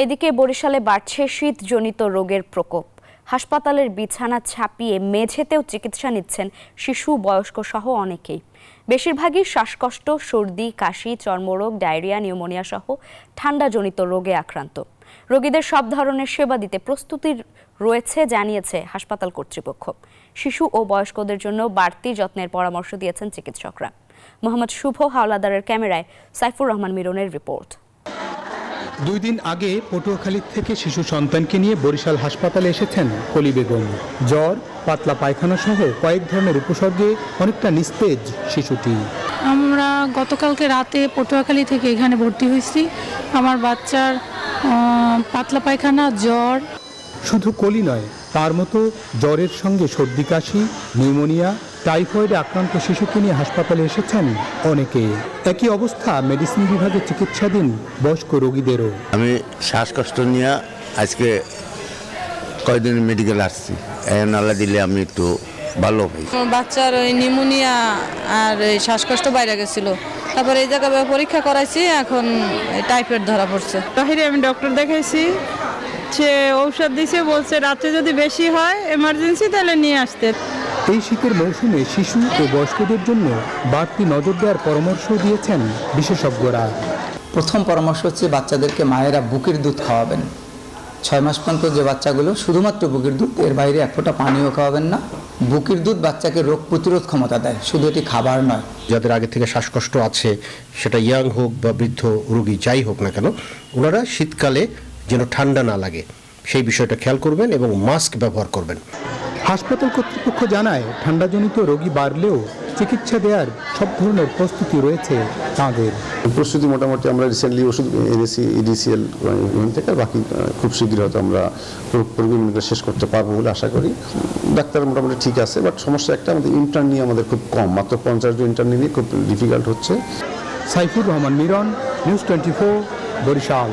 এদিকে বরিশালে বাড়ছে শীতজনিত রোগের প্রকোপ। হাসপাতালের বিছানা ছাপিয়ে মেঝেতেও চিকিৎসা নিচ্ছেন শিশু, বয়স্ক সহ অনেকেই। বেশিরভাগই শ্বাসকষ্ট, সর্দি, কাশি, চর্মরোগ, ডায়রিয়া, নিউমোনিয়া সহ ঠান্ডাজনিত রোগে আক্রান্ত। রোগীদের সব ধরনের সেবা দিতে প্রস্তুতি রয়েছে জানিয়েছে হাসপাতাল কর্তৃপক্ষ। শিশু ও বয়স্কদের জন্য বাড়তি যত্নের পরামর্শ দিয়েছেন চিকিৎসকরা। মোহাম্মদ শুভ হাওলাদারের ক্যামেরায় সাইফুর রহমান মিরনের রিপোর্ট। 2 দিন আগে পটুয়াখালী থেকে শিশু সন্তানকে নিয়ে বরিশাল হাসপাতালে এসেছেন কলি বেগম। জ্বর, পাতলা পায়খানা সহ কয়েক ধরনের উপসর্গে অনেকটা নিস্তেজ শিশুটি। আমরা গতকালকে রাতে পটুয়াখালী থেকে এখানে ভর্তি হয়েছি। আমার বাচ্চার পাতলা পায়খানা, জ্বর। শুধু কলি নয়, তার মতো জ্বরের সঙ্গে সর্দি, কাশি, নিউমোনিয়া, টাইফয়েডে আক্রান্ত শিশুকে নিয়ে হাসপাতালে এসেছেন অনেকে। একই অবস্থা মেডিসিন বিভাগে চিকিৎসাধীন বয়স্ক রোগীদেরও। আমি শ্বাসকষ্ট নিয়ে আজকে কয়েকদিন মেডিকেল আসছি, নালা দিলে আমি একটু ভালো হই। বাচ্চার ওই নিউমোনিয়া আর শ্বাসকষ্ট বাইরে গেছিল, তারপরে এই জায়গায় পরীক্ষা করাইছি, এখন টাইফয়েড ধরা পড়ছে। বাহিরে আমি ডক্টর দেখাইছি, সে ঔষধ দিছে, বলছে রাতে যদি বেশি হয় এমার্জেন্সি তাহলে নিয়ে আসতে। এই শীতের মৌসুমে শিশু ও বয়স্কদের জন্য বাড়তি নজর দেওয়ার পরামর্শ দিয়েছেন বিশেষজ্ঞরা। প্রথম পরামর্শ হচ্ছে বাচ্চাদেরকে মায়েরা বুকের দুধ খাওয়াবেন। 6 মাস পর্যন্ত যে বাচ্চাগুলো শুধুমাত্র বুকের দুধ, এর বাইরে এক ফোঁটা পানিও খাওয়াবেন না। বুকের দুধ বাচ্চাকে রোগ প্রতিরোধ ক্ষমতা দেয়, শুধু এটি খাবার নয়। যাদের আগে থেকে শ্বাসকষ্ট আছে, সেটা ইয়াং হোক বা বৃদ্ধ রোগী যাই হোক না কেন, ওনারা শীতকালে যেন ঠান্ডা না লাগে সেই বিষয়টা খেয়াল করবেন এবং মাস্ক ব্যবহার করবেন। হাসপাতাল কর্তৃপক্ষ জানায়, ঠান্ডাজনিত রোগী বাড়লেও চিকিৎসা দেওয়ার সব ধরনের প্রস্তুতি রয়েছে তাঁদের। প্রস্তুতি মোটামুটি আমরা রিসেন্টলি ওষুধ এনেছি EDCL থেকে, বাকি খুব শীঘ্র হয়তো আমরা পরিমাণটা শেষ করতে পারবো বলে আশা করি। ডাক্তার মোটামুটি ঠিক আছে, বাট সমস্যা একটা, আমাদের ইন্টার্ন নিয়ে আমাদের খুব কম, মাত্র 50 জন ইন্টার্ন নিয়ে খুব ডিফিকাল্ট হচ্ছে। সাইফুর রহমান মিরন, নিউজ 24, বরিশাল।